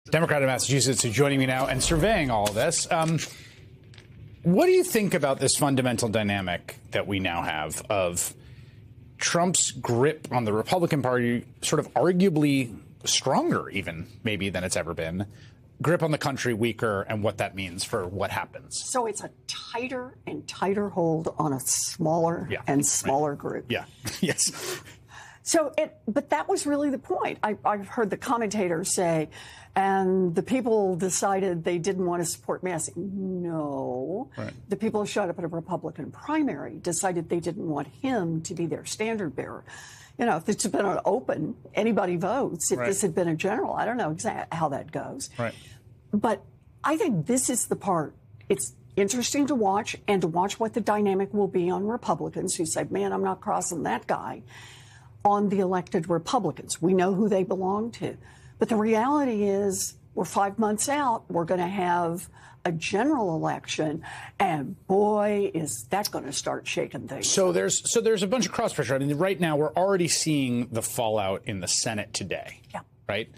Democrat of Massachusetts, who's joining me now and surveying all of this. What do you think about this fundamental dynamic that we now have of Trump's grip on the Republican Party, sort of arguably stronger even maybe than it's ever been, grip on the country weaker, and what that means for what happens? So it's a tighter and tighter hold on a smaller and smaller group. Yeah. Yes. So, but that was really the point. I've heard the commentators say, and the people decided they didn't want to support Massey. No. Right. The people who showed up at a Republican primary decided they didn't want him to be their standard bearer. You know, if it's been an open, anybody votes. If this had been a general, I don't know exactly how that goes. Right. But I think this is the part. It's interesting to watch, and to watch what the dynamic will be on Republicans who say, man, I'm not crossing that guy, on the elected Republicans. We know who they belong to. But the reality is, we're 5 months out. We're going to have a general election, and boy, is that going to start shaking things. So there's a bunch of cross pressure. I mean, right now we're already seeing the fallout in the Senate today. Yeah. Right?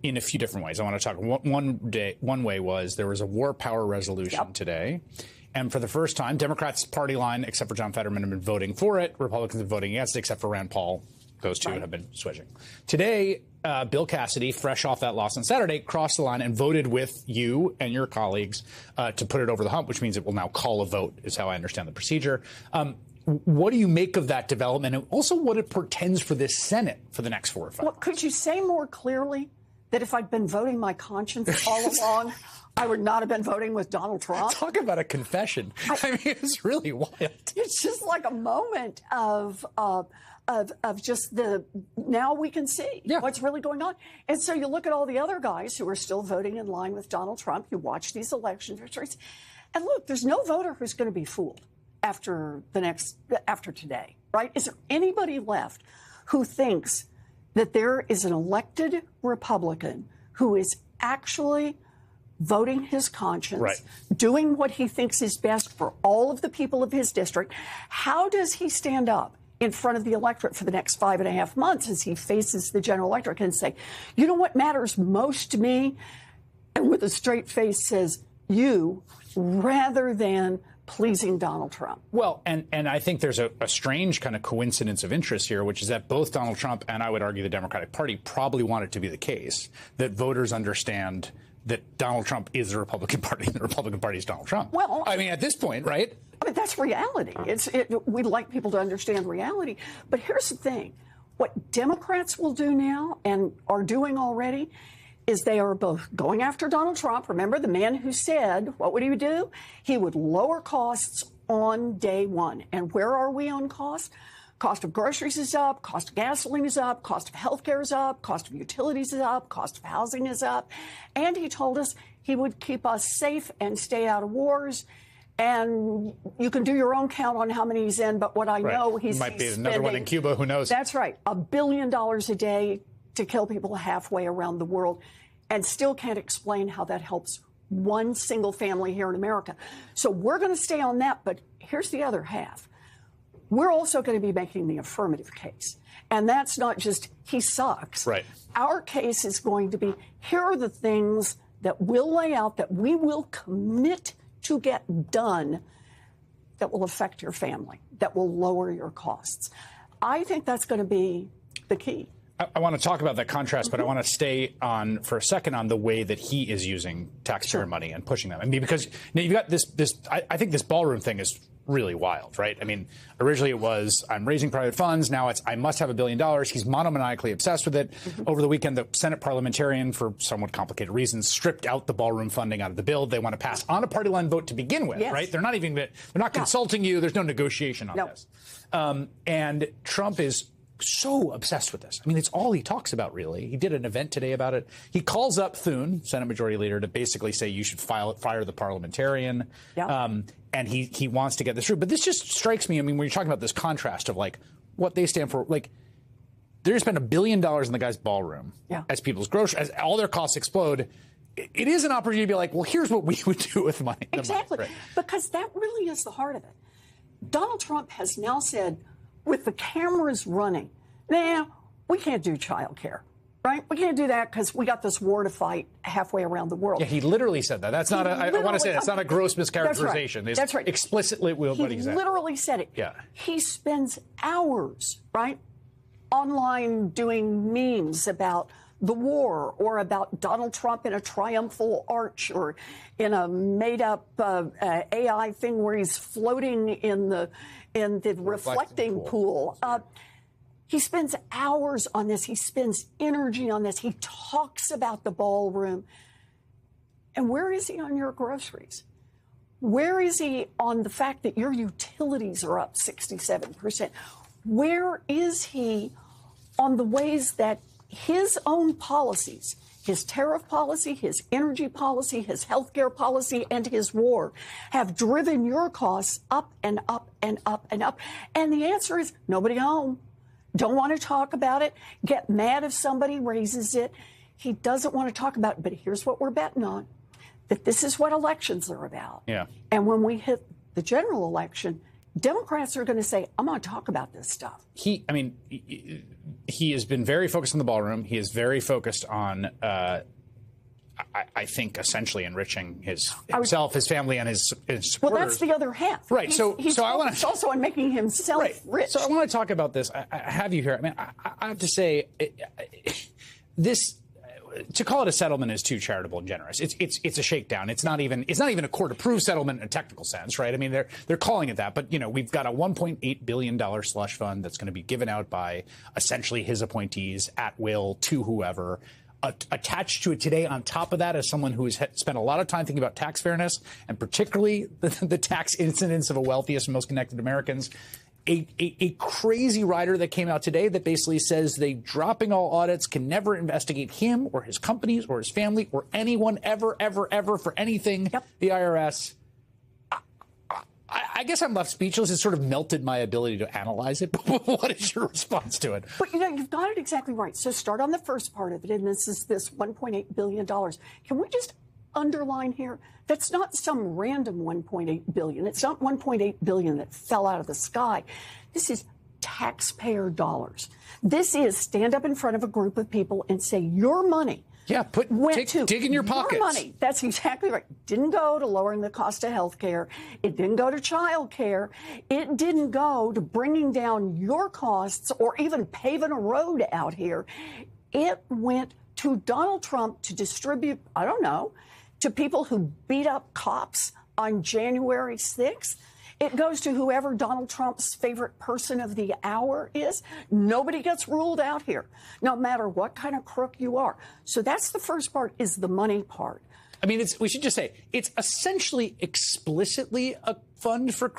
In a few different ways. I want to talk. One way was there was a war power resolution today. And for the first time, Democrats' party line, except for John Fetterman, have been voting for it. Republicans have been voting against it, except for Rand Paul. Those two have been switching. Today, Bill Cassidy, fresh off that loss on Saturday, crossed the line and voted with you and your colleagues to put it over the hump, which means it will now call a vote, is how I understand the procedure. What do you make of that development, and also what it portends for this Senate for the next 4 or 5 months? Could you say more clearly that if I'd been voting my conscience all along, I would not have been voting with Donald Trump? Talk about a confession. I mean, it's really wild. It's just like a moment of just now we can see what's really going on. And so you look at all the other guys who are still voting in line with Donald Trump. You watch these election victories, and look, there's no voter who's going to be fooled after today, right? Is there anybody left who thinks that there is an elected Republican who is actually voting his conscience, doing what he thinks is best for all of the people of his district? How does he stand up in front of the electorate for the next 5.5 months as he faces the general electorate and say, you know what matters most to me? And with a straight face says, you, rather than pleasing Donald Trump. Well, and I think there's a strange kind of coincidence of interest here, which is that both Donald Trump and I would argue the Democratic Party probably want it to be the case that voters understand that Donald Trump is the Republican Party and the Republican Party is Donald Trump. Well, I mean, at this point, right? I mean, that's reality. We'd like people to understand reality. But here's the thing. What Democrats will do now and are doing already is they are both going after Donald Trump. Remember, the man who said, what would he do? He would lower costs on day one. And where are we on cost? Cost of groceries is up, cost of gasoline is up, cost of health care is up, cost of utilities is up, cost of housing is up. And he told us he would keep us safe and stay out of wars. And you can do your own count on how many he's in, but what I know he's might be another one in Cuba, who knows? That's right. $1 billion a day to kill people halfway around the world, and still can't explain how that helps one single family here in America. So we're going to stay on that, but here's the other half. We're also going to be making the affirmative case. And that's not just he sucks. Right. Our case is going to be, here are the things that we'll lay out that we will commit to get done that will affect your family, that will lower your costs. I think that's going to be the key. I want to talk about that contrast, but I want to stay on for a second on the way that he is using taxpayer money and pushing them. I mean, because now you've got this I think this ballroom thing is really wild, right? I mean, originally it was, I'm raising private funds. Now it's, I must have $1 billion. He's monomaniacally obsessed with it. Over the weekend, the Senate parliamentarian, for somewhat complicated reasons, stripped out the ballroom funding out of the bill. They want to pass on a party line vote to begin with, right? They're not consulting you. There's no negotiation on this. And Trump is so obsessed with this. I mean, it's all he talks about, really. He did an event today about it. He calls up Thune, Senate Majority Leader, to basically say you should fire the parliamentarian. And he wants to get this through. But this just strikes me, I mean, when you're talking about this contrast of, like, what they stand for, like, they're spending $1 billion in the guy's ballroom as people's groceries, as all their costs explode. It is an opportunity to be like, well, here's what we would do with money. Exactly. Right. Because that really is the heart of it. Donald Trump has now said, with the cameras running, nah, we can't do child care. Right? We can't do that because we got this war to fight halfway around the world. Yeah, he literally said that. That's not I want to say that's not a gross mischaracterization. That's right. Explicitly what he said. He literally said it. Yeah. He spends hours, right, online doing memes about the war or about Donald Trump in a triumphal arch or in a made-up AI thing where he's floating in the reflecting pool. He spends hours on this. He spends energy on this. He talks about the ballroom. And where is he on your groceries? Where is he on the fact that your utilities are up 67%? Where is he on the ways that his own policies, his tariff policy, his energy policy, his healthcare policy, and his war have driven your costs up and up and up and up? And the answer is nobody home. Don't want to talk about it. Get mad if somebody raises it. He doesn't want to talk about it. But here's what we're betting on, that this is what elections are about. Yeah. And when we hit the general election, Democrats are going to say, I'm going to talk about this stuff. He has been very focused on the ballroom. He is very focused on, I think, essentially enriching himself, his family, and his supporters. Well, that's the other half. Right. He's I want to also on making himself rich. So I want to talk about this. I have you here. I mean, I have to say, this. To call it a settlement is too charitable and generous. It's a shakedown. It's not even a court-approved settlement in a technical sense, right? I mean, they're calling it that, but we've got a $1.8 billion slush fund that's going to be given out by essentially his appointees at will to whoever. Attached to it today, on top of that, as someone who has spent a lot of time thinking about tax fairness and particularly the tax incidence of the wealthiest and most connected Americans. A crazy rider that came out today that basically says they dropping all audits can never investigate him or his companies or his family or anyone ever for anything. Yep. The IRS. I guess I'm left speechless. It sort of melted my ability to analyze it. But what is your response to it? But you've got it exactly right. So start on the first part of it, and this is this $1.8 billion. Can we just underline here? That's not some random $1.8 billion. It's not $1.8 billion that fell out of the sky. This is taxpayer dollars. This is stand up in front of a group of people and say your money. Yeah, dig in your pockets. Your money. That's exactly right. Didn't go to lowering the cost of health care. It didn't go to child care. It didn't go to bringing down your costs or even paving a road out here. It went to Donald Trump to distribute, I don't know, to people who beat up cops on January 6th. It goes to whoever Donald Trump's favorite person of the hour is. Nobody gets ruled out here, no matter what kind of crook you are. So that's the first part, is the money part. I mean, we should just say it's essentially explicitly a fund for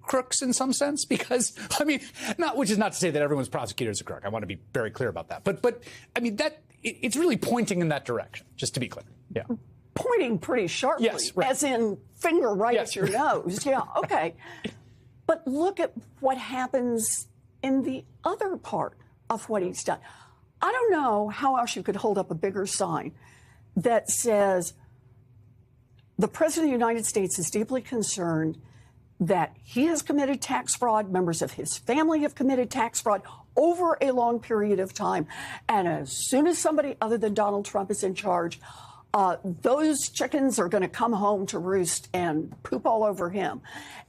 crooks in some sense, because, I mean, which is not to say that everyone's prosecutor is a crook. I want to be very clear about that. But I mean, it's really pointing in that direction, just to be clear. Yeah. Pointing pretty sharply, yes, right. As in finger right at your nose. Yeah, okay. But look at what happens in the other part of what he's done. I don't know how else you could hold up a bigger sign that says the President of the United States is deeply concerned that he has committed tax fraud, members of his family have committed tax fraud over a long period of time. And as soon as somebody other than Donald Trump is in charge, those chickens are going to come home to roost and poop all over him.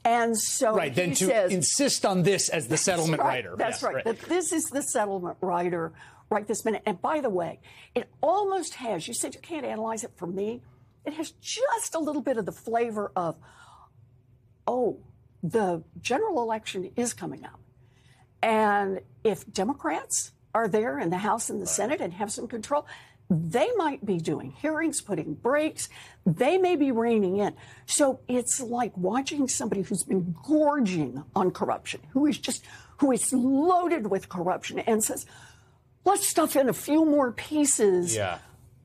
And so right, then to says, insist on this as the settlement rider. That's right. That this is the settlement rider right this minute. And by the way, it almost has, you said you can't analyze it for me, it has just a little bit of the flavor of, oh, the general election is coming up. And if Democrats are there in the House and the Senate and have some control, they might be doing hearings, putting brakes. They may be reining in. So it's like watching somebody who's been gorging on corruption, who is loaded with corruption and says, let's stuff in a few more pieces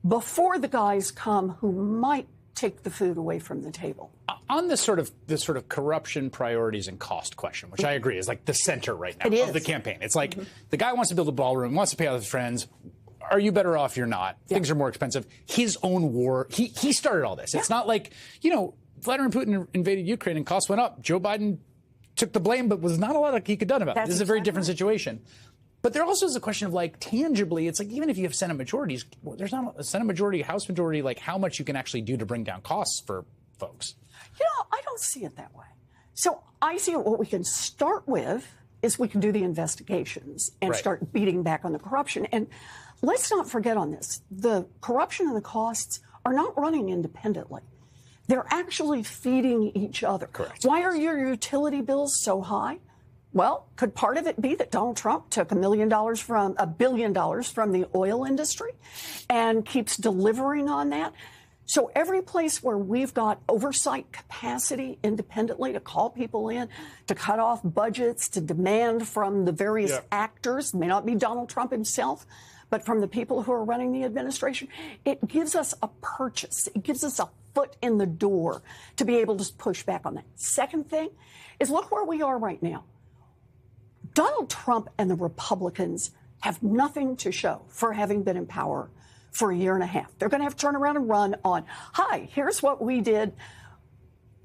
before the guys come who might take the food away from the table. On this sort of corruption priorities and cost question, which I agree is like the center right now of the campaign. It's like the guy wants to build a ballroom, wants to pay out his friends. Are you better off? You're not. Things are more expensive. His own war. He started all this. It's not like, Vladimir Putin invaded Ukraine and costs went up. Joe Biden took the blame, but was not a lot he could have done about it. This is a very different situation. But there also is a question of like tangibly, it's like even if you have Senate majorities, there's not a Senate majority, House majority, like how much you can actually do to bring down costs for folks. I don't see it that way. So I see what we can start with is we can do the investigations and start beating back on the corruption. And let's not forget on this, the corruption and the costs are not running independently. They're actually feeding each other. Correct. Why are your utility bills so high? Well, could part of it be that Donald Trump took $1 billion from the oil industry and keeps delivering on that? So every place where we've got oversight capacity independently to call people in, to cut off budgets, to demand from the various actors, may not be Donald Trump himself, but from the people who are running the administration, it gives us a purchase. It gives us a foot in the door to be able to push back on that. Second thing is look where we are right now. Donald Trump and the Republicans have nothing to show for having been in power for a year and a half. They're going to have to turn around and run on, hi, here's what we did,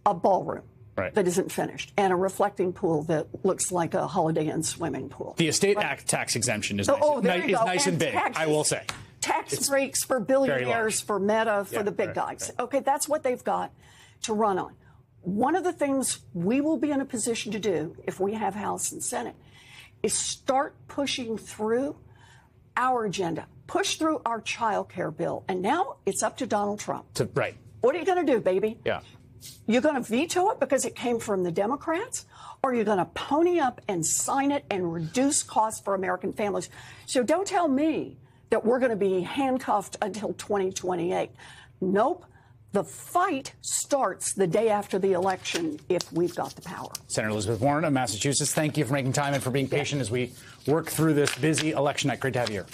a ballroom that isn't finished and a reflecting pool that looks like a Holiday Inn swimming pool. The estate act tax exemption is nice and big, I will say. Tax breaks for billionaires, for Meta, for the big guys. Okay, that's what they've got to run on. One of the things we will be in a position to do if we have House and Senate is start pushing through our agenda, push through our child care bill. And now it's up to Donald Trump. What are you going to do, baby? You're going to veto it because it came from the Democrats, or you're going to pony up and sign it and reduce costs for American families. So don't tell me that we're going to be handcuffed until 2028. Nope. The fight starts the day after the election if we've got the power. Senator Elizabeth Warren of Massachusetts, thank you for making time and for being patient as we work through this busy election night. Great to have you here.